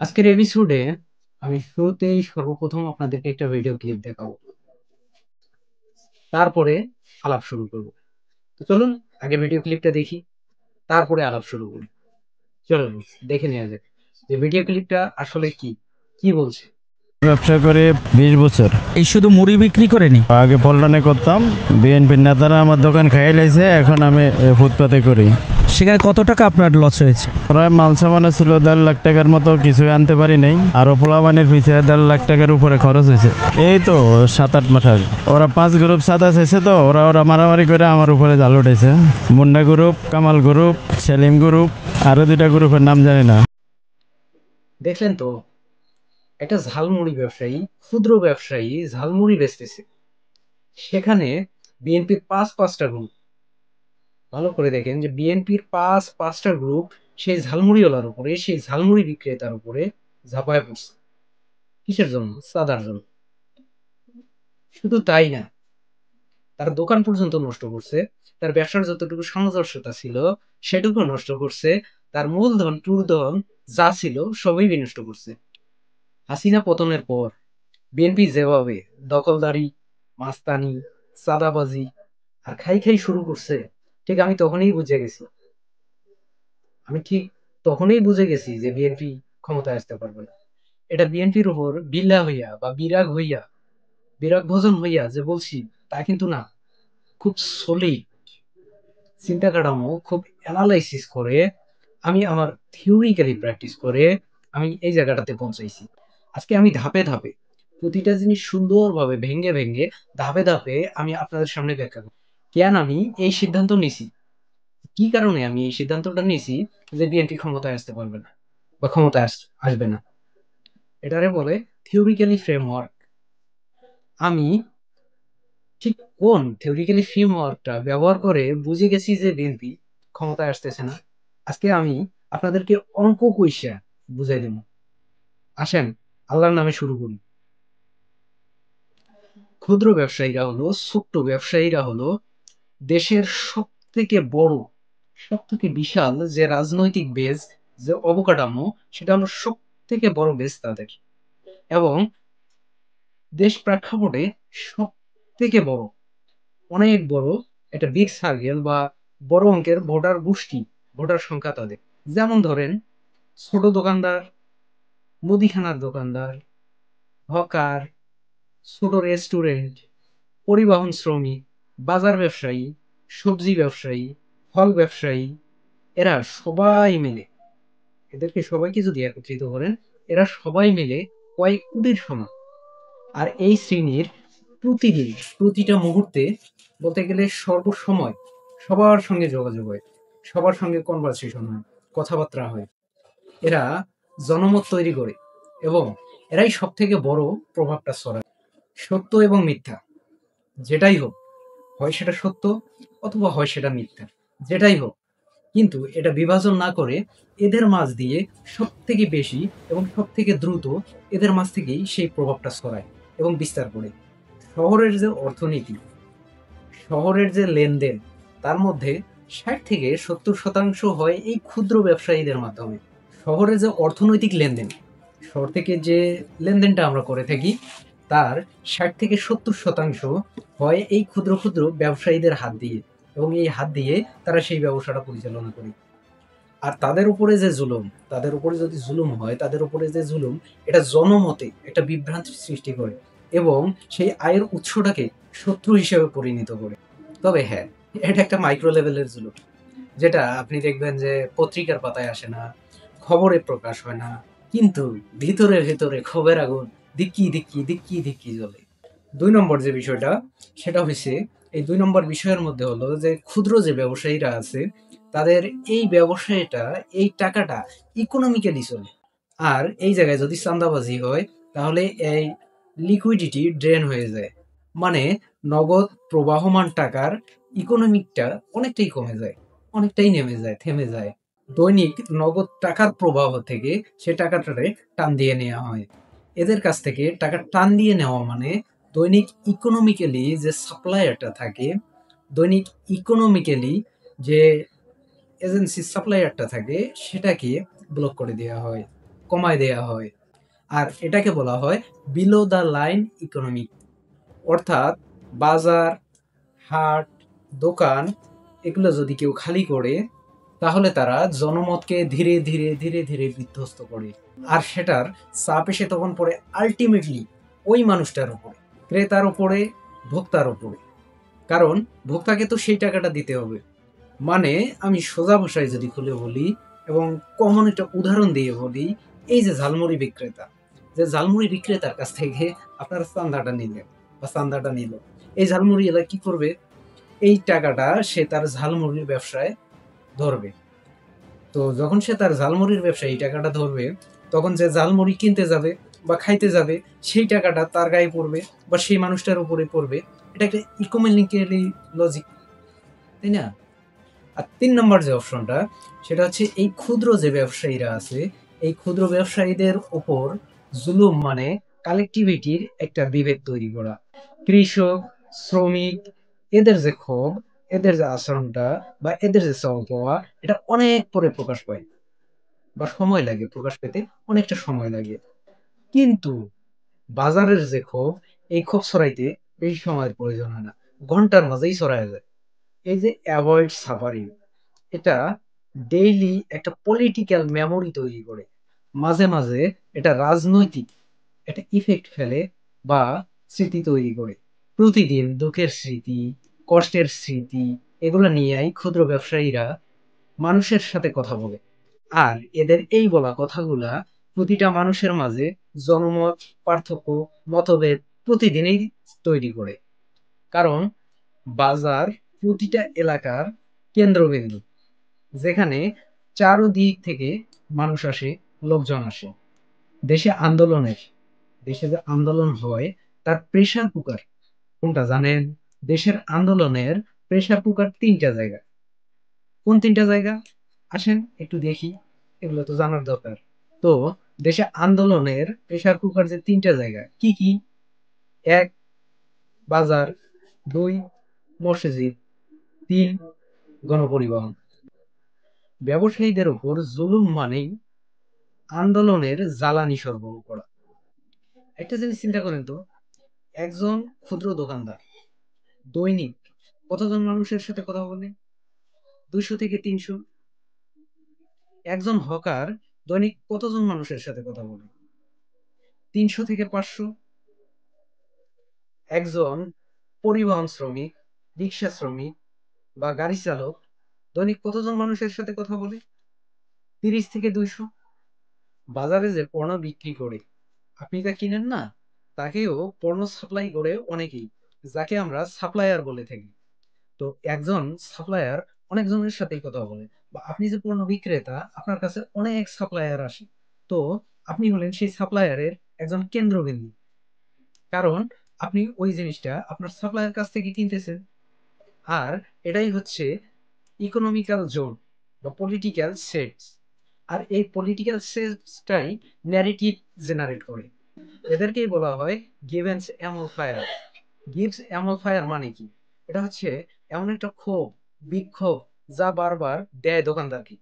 আজকের এপিসোডে আমি শুরুতেই সর্বপ্রথম আপনাদেরকে একটা ভিডিও ক্লিপ দেখাবো, তারপরে আলাপ শুরু করব। তো চলুন আগে ভিডিও ক্লিপটা দেখি, তারপরে আলাপ শুরু করি। চলুন দেখে নেওয়া যাক যে ভিডিও ক্লিপটা আসলে কি কি বলছে। ব্যবসা করে 20 বছর। এই শুধু মুড়ি বিক্রি করেনি। আগে পল্টনে করতাম, বিএনপির নেতারা আমার দোকান খাইয়ে লাইছে, এখন আমি ফুটপাতে করি। সেখানে কত টাকা আপনার লস হয়েছে? প্রায় মাল সামানে ছিল 1.5 লাখ টাকার মতো, কিছু আনতে পারি নাই। আরো পোলাবানের পিছিয়ে 1.5 লাখ টাকার উপরে খরচ হয়েছে। এই তো 7-8 মাস আগে ওরা 5 গ্রুপ সাদা চাইছে, তো ওরা ওরা মারামারি করে আমার উপরে জাল উঠেছে। Munda group, Kamal group, Selim group, আরো 2টা গ্রুপের নাম জানি না। দেখলেন তো, একটা ঝালমুড়ি ব্যবসায়ী, ক্ষুদ্র ব্যবসায়ী ঝালমুড়ি বেচতেছে, সেখানে বিএনপির পাঁচটা গ্রুপ, ভালো করে দেখেন যে বিএনপির পাঁচটা গ্রুপ সেই ঝালমুড়িওয়ালার উপরে, সেই ঝালমুড়ি বিক্রেতার উপরে ঝাঁপায় পড়ছে। কিসের জন্য? চাঁদার জন্য। শুধু তাই না, তার দোকান পর্যন্ত নষ্ট করছে, তার ব্যবসার যতটুকু সামঞ্জস্যতা ছিল সেটুকু নষ্ট করছে, তার মূলধন টুরধন যা ছিল সবই বিনষ্ট করছে। হাসিনা পতনের পর বিএনপি যেভাবে দখলদারি, মাস্তানি, চাঁদাবাজি আর খাই খাই শুরু করছে, ঠিক আমি তখনই বুঝে গেছি, আমি ঠিক তখনই বুঝে গেছি যে বিএনপি ক্ষমতায় আসতে পারবে না। এটা বিএনপির উপর বিল্লা হইয়া বা বিরাগ ভোজন হইয়া যে বলছি তা কিন্তু না। খুব সলিড চিন্তা কাঠামো, খুব অ্যানালাইসিস করে, আমি আমার থিওরিক্যালি প্র্যাকটিস করে আমি এই জায়গাটাতে পৌঁছাইছি। আজকে আমি ধাপে ধাপে প্রতিটা জিনিস সুন্দরভাবে ভেঙে ভেঙে ধাপে ধাপে আমি আপনাদের সামনে ব্যাখ্যা করব কেন আমি এই সিদ্ধান্ত নিছি, কি কারণে আমি এই সিদ্ধান্তটা নিছি যে বিএনপি ক্ষমতায় আসতে পারবে না বা আসবে না। এটারে বলে থিওরিক্যালি ফ্রেমওয়ার্ক। আমি ঠিক কোন থিওরিক্যালি ফ্রেমওয়ার্কটা ব্যবহার করে বুঝে গেছি যে বিএনপি ক্ষমতায় আসতেছে না, আজকে আমি আপনাদেরকে অঙ্ক কইসা বুঝাই দেব। আসেন আল্লাহর নামে শুরু করি। ক্ষুদ্র ব্যবসায়ীরা হলো, ছোট্ট ব্যবসায়ীরা হলো দেশের সব থেকে বড়, সব থেকে বিশাল যে রাজনৈতিক বেজ, যে অবকাঠামো, সেটা হলো সব থেকে বড় বেজ তাদের। এবং দেশ প্রেক্ষাপটে সব থেকে বড়, অনেক বড় একটা বিগ সার্কেল বা বড় অঙ্কের ভোটার গোষ্ঠী, ভোটার সংখ্যা তাদের। যেমন ধরেন ছোট দোকানদার, মুদিখানার দোকানদার, হকার, ছোট রেস্টুরেন্ট, পরিবহন শ্রমিক, বাজার ব্যবসায়ী, সবজি ব্যবসায়ী, ফল ব্যবসায়ী, এরা সবাই মিলে, এদেরকে সবাইকে যদি একত্রিত করেন, এরা সবাই মিলে কয়েক কোটির সমান। আর এই শ্রেণীর প্রতিদিন, প্রতিটা মুহূর্তে, বলতে গেলে সর্বসময় সবার সঙ্গে যোগাযোগ হয়, সবার সঙ্গে কনভারসেশন হয়, কথাবার্তা হয়। এরা জনমত তৈরি করে এবং এরাই সব থেকে বড় প্রভাবটা ছড়ায়। সত্য এবং মিথ্যা যেটাই হোক, হয় সেটা সত্য অথবা হয় সেটা মিথ্যা, যেটাই হোক, কিন্তু এটা বিভাজন না করে এদের মাঝ দিয়ে সব থেকে বেশি এবং সব থেকে দ্রুত এদের মাঝ থেকেই সেই প্রভাবটা ছড়ায় এবং বিস্তার করে। শহরের যে অর্থনীতি, শহরের যে লেনদেন, তার মধ্যে 60 থেকে 70% হয় এই ক্ষুদ্র ব্যবসায়ীদের মাধ্যমে। শহরে যে অর্থনৈতিক লেনদেন, শহর থেকে যে লেনদেনটা আমরা করে থাকি, তার 60 থেকে 70% হয় এই ক্ষুদ্র ক্ষুদ্র ব্যবসায়ীদের হাত দিয়ে, এবং এই হাত দিয়ে তারা সেই ব্যবসাটা পরিচালনা করে। আর তাদের উপরে যে জুলুম, তাদের উপরে যদি জুলুম হয়, তাদের উপরে যে জুলুম, এটা জনমতে একটা বিভ্রান্তি সৃষ্টি করে এবং সেই আয়ের উৎসটাকে শত্রু হিসেবে পরিণত করে। তবে হ্যাঁ, এটা একটা মাইক্রো লেভেলের জুলুম, যেটা আপনি দেখবেন যে পত্রিকার পাতায় আসে না, খবরে প্রকাশ হয় না, কিন্তু ভিতরে ভিতরে ক্ষোভের আগুন দিক্কি দিক্কি দিক্কি দিক্কি জ্বলে। 2 নম্বর যে বিষয়টা, সেটা হচ্ছে এই 2 নম্বর বিষয়ের মধ্যে হলো যে ক্ষুদ্র যে ব্যবসায়ীরা আছে, তাদের এই ব্যবসায়টা, এই টাকাটা ইকোনমিক্যালি চলে। আর এই জায়গায় যদি চাঁদাবাজি হয়, তাহলে এই লিকুইডিটি ড্রেন হয়ে যায়, মানে নগদ প্রবাহমান টাকার ইকোনমিকটা অনেকটাই কমে যায়, অনেকটাই নেমে যায়, থেমে যায়। দৈনিক নগদ টাকার প্রবাহ থেকে সে টাকাটারে টান দিয়ে নেওয়া হয়। এদের কাছ থেকে টাকা টান দিয়ে নেওয়া মানে দৈনিক ইকোনমিক্যালি যে সাপ্লায়ারটা থাকে, দৈনিক ইকোনমিক্যালি যে এজেন্সি সাপ্লায়ারটা থাকে, সেটাকে ব্লক করে দেওয়া হয়। কমায় দেয়া হয়। আর এটাকে বলা হয় বিলো দ্য লাইন ইকোনমি। অর্থাৎ বাজার, হাট, দোকান এগুলো যদি কেউ খালি করে, তাহলে তারা জনমতকে ধীরে ধীরে ধীরে ধীরে বিধ্বস্ত করে। আর সেটার চাপ এসে তখন পড়ে আলটিমেটলি ওই মানুষটার উপরে, ক্রেতার উপরে, ভোক্তার উপরে। কারণ ভোক্তাকে তো সেই টাকাটা দিতে হবে। মানে আমি সোজা ভাষায় যদি খুলে বলি এবং কমন একটা উদাহরণ দিয়ে বলি, এই যে ঝালমুড়ি বিক্রেতা, যে ঝালমুড়ি বিক্রেতার কাছ থেকে আপনার চান্দাটা নিলেন বা চান্দাটা নিল, এই ঝালমুড়ি এলা কি করবে? এই টাকাটা সে তার ঝালমুড়ির ব্যবসায় ধরবে। তো যখন সে তার ঝালমুড়ির ব্যবসায় এই টাকাটা ধরবে, তখন যে ঝালমুড়ি কিনতে যাবে বা খাইতে যাবে, সেই টাকাটা তার গায়ে পড়বে বা সেই মানুষটার উপরে পড়বে। এটা একটা ইকোনমিক্যালি লজিক, তাই না? আর ৩ নম্বর যে অপশনটা, সেটা হচ্ছে এই ক্ষুদ্র যে ব্যবসায়ীরা আছে, এই ক্ষুদ্র ব্যবসায়ীদের উপর জুলুম, মানে কালেক্টিভিটির একটা বিভেদ তৈরি করা। কৃষক, শ্রমিক, এদের যে ক্ষোভ, এদের যে আচরণটা বা এদের যে চাওয়া পাওয়া, এটা অনেক পরে প্রকাশ পায় বা সময় লাগে প্রকাশ পেতে, অনেকটা সময় লাগে। কিন্তু বাজারের যে ক্ষোভ, এই ক্ষোভ ছড়াইতে বেশি সময়ের প্রয়োজন হয় না, ঘন্টার মাঝেই ছড়ায় যায়। এই যে অ্যাভয়েড সাফারিং, এটা ডেইলি একটা পলিটিক্যাল মেমোরি তৈরি করে। মাঝে মাঝে এটা রাজনৈতিক একটা ইফেক্ট ফেলে বা স্মৃতি তৈরি করে। প্রতিদিন দুঃখের স্মৃতি, কষ্টের স্মৃতি, এগুলো নিয়েই ক্ষুদ্র ব্যবসায়ীরা মানুষের সাথে কথা বলে। আর এদের এই বলা কথাগুলা প্রতিটা মানুষের মাঝে জনমত, পার্থক্য, মতভেদ প্রতিদিনই তৈরি করে। কারণ বাজার প্রতিটা এলাকার কেন্দ্রবিন্দু, যেখানে চারদিক থেকে মানুষ আসে, লোকজন আসে। দেশে আন্দোলনের, দেশে যে আন্দোলন হয়, তার প্রেসার কুকার কোনটা জানেন? দেশের আন্দোলনের প্রেসার কুকার ৩টা জায়গা। কোন ৩টা জায়গা? আসেন একটু দেখি, এগুলো তো জানার দরকার। তো দেশে আন্দোলনের প্রেসার কুকার যে ৩টা জায়গা কি কি? ১, বাজার; ২, মসজিদ; ৩, গণপরিবহন। ব্যবসায়ীদের উপর জুলুম মানেই আন্দোলনের জ্বালানি সরবরাহ করা। একটা জিনিস চিন্তা করেন তো, একজন ক্ষুদ্র দোকানদার দৈনিক কতজন মানুষের সাথে কথা বলে? ২০০ থেকে ৩০০। একজন হকার দৈনিক কতজন মানুষের সাথে কথা বলে? ৩০০ থেকে ৫০০। একজন পরিবহন শ্রমিক, রিক্সা শ্রমিক বা গাড়ি চালক দৈনিক কতজন মানুষের সাথে কথা বলে? ৩০ থেকে ২০০। বাজারে যে পণ্য বিক্রি করে, আপনি তা কিনেন না, তাকেও পণ্য সাপ্লাই করে অনেকেই, যাকে আমরা সাপ্লায়ার বলে থাকি। তো একজন সাপ্লায়ার অনেকজনের সাথেই কথা বলে, বা আপনি যে পণ্য বিক্রেতা, আপনার কাছে অনেক সাপ্লায়ার আসে। তো আপনি হলেন সেই সাপ্লায়ারের একজন কেন্দ্রবিন্দু। কারণ আপনি ওই জিনিসটা আপনার সাপ্লায়ার কাছ থেকে কিনতেছেন। আর এটাই হচ্ছে ইকোনমিক্যাল জোন বা পলিটিক্যাল সেটস। আর এই পলিটিক্যাল সেটসটাই ন্যারেটিভ জেনারেট করে। এদেরকেই বলা হয় গিভেন্স অ্যামপ্লিফায়ার। গিভস অ্যামপ্লিফায়ার মানে কি? এটা হচ্ছে এমন একটা ক্ষোভ, বিক্ষোভ, যা বারবার দেয় দোকানদারকে।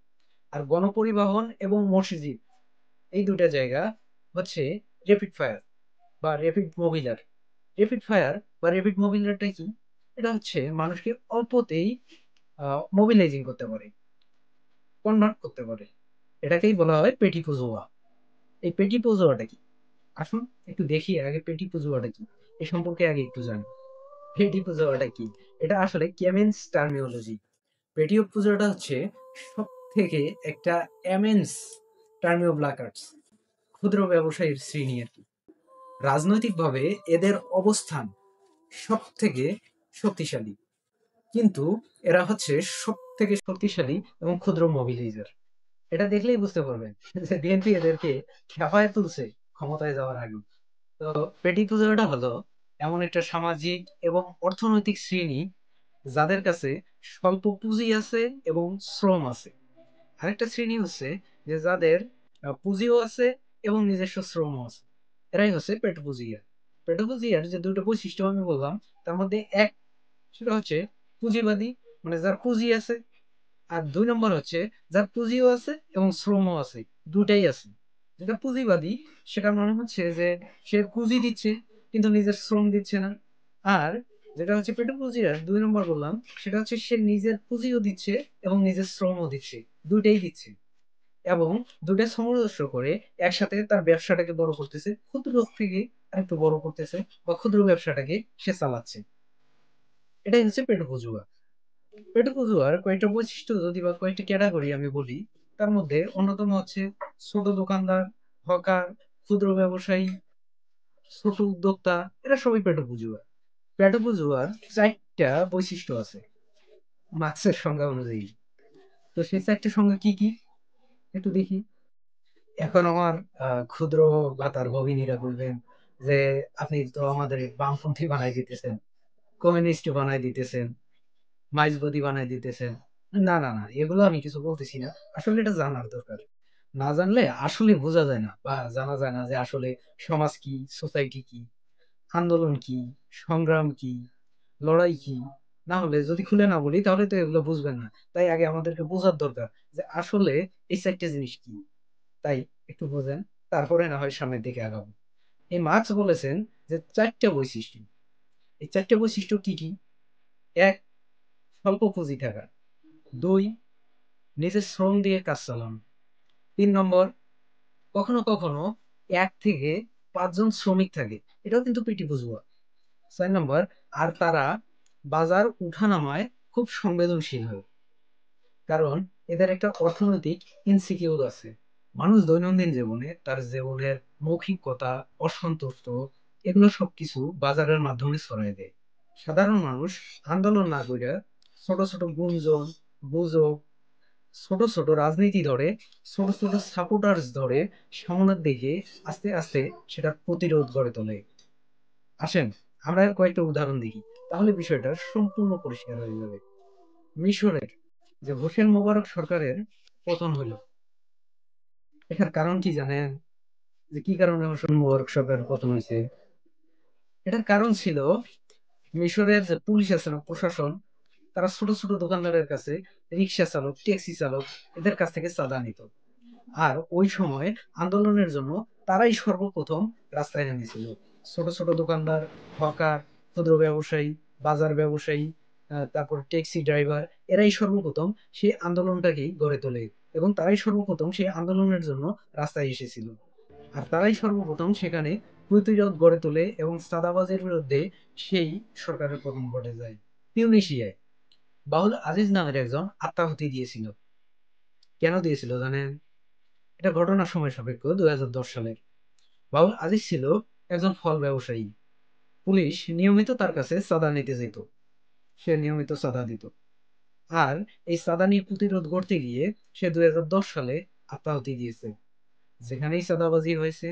আর গণপরিবহন এবং মসজিদ, এই দুটা জায়গা হচ্ছে রেপিড ফায়ার বা রেপিড মোবিলার। রেপিড ফায়ার বা রেপিড মোবিলারটা কি? এটা হচ্ছে মানুষকে অল্পতেই মোবিলাইজিং করতে পারে, কনভার্ট করতে পারে। এটাকেই বলা হয় পেটি পুজোয়া। এই পেটি পুজোয়াটা কি? আসুন একটু দেখি আগে পেটি পুজোয়াটা কি, এ সম্পর্কে আগে একটু জানি। পেটি পুজোয়াটা কি? এটা আসলে কেমেন্স টার্মিওলজি। পেটি পুজোটা হচ্ছে সব থেকে একটা এমেন্স টার্মিও ব্লাকার্স, ক্ষুদ্র ব্যবসায়ীর শ্রেণী আর কি। রাজনৈতিকভাবে এদের অবস্থান সব থেকে শক্তিশালী, কিন্তু এরা হচ্ছে সব থেকে শক্তিশালী এবং ক্ষুদ্র মোবিলাইজার। এটা দেখলেই বুঝতে পারবেন যে বিএনপি এদেরকে খেপায় তুলছে ক্ষমতায় যাওয়ার আগে। তো পেটি পুজোটা হলো এমন একটা সামাজিক এবং অর্থনৈতিক শ্রেণী, যাদের কাছে স্বল্প পুঁজি আছে এবং শ্রম আছে। আরেকটা শ্রেণী হচ্ছে যে যাদের পুঁজিও আছে এবং নিজস্ব শ্রমও আছে। এরাই হচ্ছে পেটোপুজিয়ার। পেটোপুজিয়ার যে দুটো বৈশিষ্ট্য আমি বললাম, তার মধ্যে এক, সেটা হচ্ছে পুঁজিবাদী, মানে যার পুঁজি আছে। আর ২ নম্বর হচ্ছে যার পুঁজিও আছে এবং শ্রমও আছে, দুটাই আছে। যেটা পুঁজিবাদী, সেটার মানে হচ্ছে যে সে পুঁজি দিচ্ছে কিন্তু নিজের শ্রম দিচ্ছে না। আর যেটা হচ্ছে পেটু পুঁজির 2 নম্বর বললাম, সেটা হচ্ছে সে নিজের পুঁজিও দিচ্ছে এবং নিজের শ্রমও দিচ্ছে, দুইটাই দিচ্ছে, এবং দুইটা সামঞ্জস্য করে একসাথে তার ব্যবসাটাকে বড় করতেছে, ক্ষুদ্র থেকে আরেকটু বড় করতেছে, বা ক্ষুদ্র ব্যবসাটাকে সে চালাচ্ছে। এটাই হচ্ছে পেটু পুঁজুয়া। পেটু পুঁজুয়ার কয়েকটা বৈশিষ্ট্য যদি বা কয়েকটা ক্যাটাগরি আমি বলি, তার মধ্যে অন্যতম হচ্ছে ছোট দোকানদার, হকার, ক্ষুদ্র ব্যবসায়ী, ছোট উদ্যোক্তা, এরা সবই পেটু পুঁজুয়া। পেটু পুঁজুয়ার 4টা বৈশিষ্ট্য আছে মার্ক্সের সংজ্ঞা অনুযায়ী। তো সেই 4টা সংজ্ঞা কি কি একটু দেখি। এখন আমার ক্ষুদ্র ভাতার ভগিনীরা বলবেন যে আপনি তো আমাদের বামপন্থী বানাই দিতেছেন, কমিউনিস্ট বানাই দিতেছেন, মাইজবাদী বানাই দিতেছেন। না না না, এগুলো আমি কিছু বলতেছি না। আসলে এটা জানার দরকার। না জানলে আসলে বোঝা যায় না, বা জানা যায় না যে আসলে সমাজ কি, সোসাইটি কি, আন্দোলন কি, সংগ্রাম কি, লড়াই কি। না হলে যদি খুলে না বলি তাহলে তো এগুলো বুঝবেন না। তাই আগে আমাদেরকে বোঝার দরকার যে আসলে এই 4টা জিনিস কি। তাই একটু বোঝেন, তারপরে না হয় সামনের দিকে আগাবো। এই মার্কস বলেছেন যে 4টা বৈশিষ্ট্য। এই 4টা বৈশিষ্ট্য কি কি? 1, স্বল্প পুঁজি থাকা। 2, নিজের শ্রম দিয়ে কাজ চালানো। 3 নম্বর, কখনো কখনো 1 থেকে 5 জন শ্রমিক থাকে, এটাও কিন্তু পেটি বুঝুয়া। 4 নম্বর, আর তারা বাজার উঠানামায় খুব সংবেদনশীল হয়, কারণ এদের একটা অর্থনৈতিক ইনসিকিউর আছে। মানুষ দৈনন্দিন জীবনে তার জীবনের মৌখিকতা, অসন্তুষ্ট, এগুলো সবকিছু বাজারের মাধ্যমে ছড়াই দেয়। সাধারণ মানুষ আন্দোলন না করে ছোট ছোট গুঞ্জন, গুজব, ছোট ছোট রাজনীতি ধরে, ছোট ছোট সাপোর্টার্স ধরে সামনের দিকে আস্তে আস্তে সেটার প্রতিরোধ গড়ে তোলে। আসেন আমরা এর কয়েকটা উদাহরণ দেখি, তাহলে বিষয়টা সম্পূর্ণ পরিষ্কার হয়ে যাবে। মিশরের যে হোসেন মোবারক সরকারের পতন হলো, এটার কারণ কি জানেন? যে কি কারণে হোসেন মোবারক সরকারের পতন হয়েছে? এটার কারণ ছিল মিশরের যে পুলিশ আছে না, প্রশাসন, তারা ছোট ছোট দোকানদারের কাছে, রিক্সা চালক, ট্যাক্সি চালক, এদের কাছ থেকে চাঁদা নিত। আর ওই সময় আন্দোলনের জন্য তারাই সর্বপ্রথম রাস্তায় নেমেছিল। ছোট ছোট দোকানদার, হকার, ক্ষুদ্র ব্যবসায়ী, বাজার ব্যবসায়ী, তারপর ট্যাক্সি ড্রাইভার, এরাই সর্বপ্রথম সেই আন্দোলনটাকেই গড়ে তোলে, এবং তারাই সর্বপ্রথম সেই আন্দোলনের জন্য রাস্তায় এসেছিল। আর তারাই সর্বপ্রথম সেখানে প্রতিরোধ গড়ে তোলে এবং চাঁদাবাজের বিরুদ্ধে সেই সরকারের পতন ঘটে যায়। তিউনিসিয়ায় বাউল আজিজ নামের একজন আত্মাহুতি দিয়েছিল। কেন দিয়েছিল জানেন? এটা ঘটনার সময় সাপেক্ষ, 2010 সালের। বাউল আজিজ ছিল একজন ফল ব্যবসায়ী। পুলিশ নিয়মিত তার কাছে চাঁদা নিতে যেত, সে নিয়মিত চাঁদা দিত। আর এই চাঁদা নিয়ে প্রতিরোধ করতে গিয়ে সে 2010 সালে আত্মাহুতি দিয়েছে। যেখানেই চাঁদাবাজি হয়েছে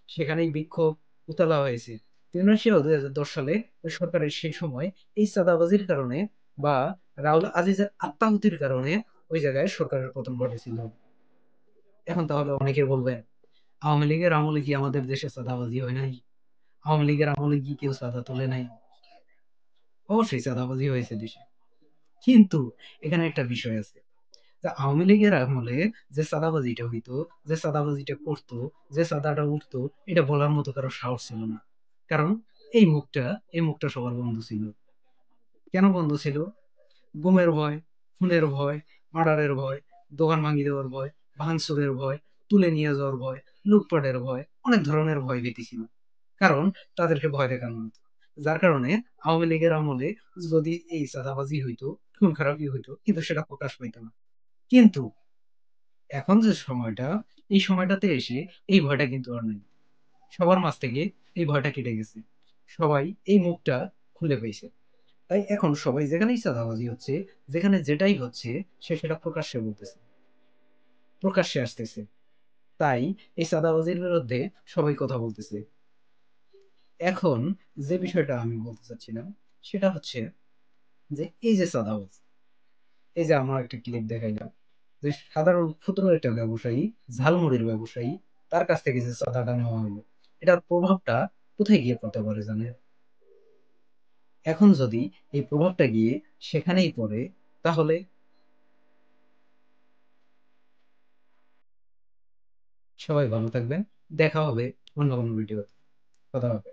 সেখানেই বিক্ষোভ উতলা হয়েছে। তিউনিসিয়াও 2010 সালে ওই সরকারের সেই সময় এই চাঁদাবাজির কারণে, বা রাউল আজিজের আত্মাহুতির কারণে ওই জায়গায় সরকারের পতন ঘটেছিল। এখন তাহলে অনেকে বলবে, আওয়ামী লীগের আমলে কি আমাদের দেশে চাঁদাবাজি হয় নাই? আওয়ামী লীগের আমলে কি কেউ চাঁদা তোলে নাই? অবশ্যই চাঁদাবাজি হয়েছে দেশে। কিন্তু এখানে একটা বিষয় আছে, যে আওয়ামী লীগের আমলে যে চাঁদাবাজিটা হইতো, যে চাঁদাবাজিটা করতো, যে চাঁদাটা উঠতো, এটা বলার মতো কারো সাহস ছিল না। কারণ এই মুখটা, এই মুখটা সবার বন্ধ ছিল। কেন বন্ধ ছিল? গুমের ভয়, খুনের ভয়, মার্ডারের ভয়, দোকান ভাঙিয়ে দেওয়ার ভয়, ভাঙচুরের ভয়, তুলে নিয়ে যাওয়ার ভয়, লুটপাটের ভয়, অনেক ধরনের ভয় ভীতি ছিল। কারণ তাদেরকে ভয় দেখানো হতো। যার কারণে আওয়ামী লীগের আমলে যদি এই চাঁদাবাজি হইতো, খুন খারাপি হইতো, কিন্তু সেটা প্রকাশ পাইতো না। কিন্তু এখন যে সময়টা, এই সময়টাতে এসে এই ভয়টা কিন্তু আর নেই। সবার মাঝ থেকে এই ভয়টা কেটে গেছে। সবাই এই মুখটা খুলে পেয়েছে। তাই এখন সবাই যেখানেই চাঁদাবাজি হচ্ছে, যেখানে যেটাই হচ্ছে, সে সেটা প্রকাশ্যে বলতেছে, প্রকাশ্যে আসতেছে। তাই এই চাঁদাবাজির বিরুদ্ধে সবাই কথা বলতেছে। এখন যে বিষয়টা আমি বলতে চাচ্ছিলাম সেটা হচ্ছে যে এই যে চাঁদাবাজ, এই যে আমার একটা ক্লিপ দেখাইলাম, যে সাধারণ ক্ষুদ্র একটা ব্যবসায়ী, ঝালমুড়ির ব্যবসায়ী, তার কাছ থেকে যে চাঁদাটা নেওয়া হলো, এটার প্রভাবটা কোথায় গিয়ে পড়তে পারে জানেন? এখন যদি এই প্রভাবটা গিয়ে সেখানেই পড়ে, তাহলে সবাই ভালো থাকবেন। দেখা হবে অন্য কোনো ভিডিও। কথা হবে।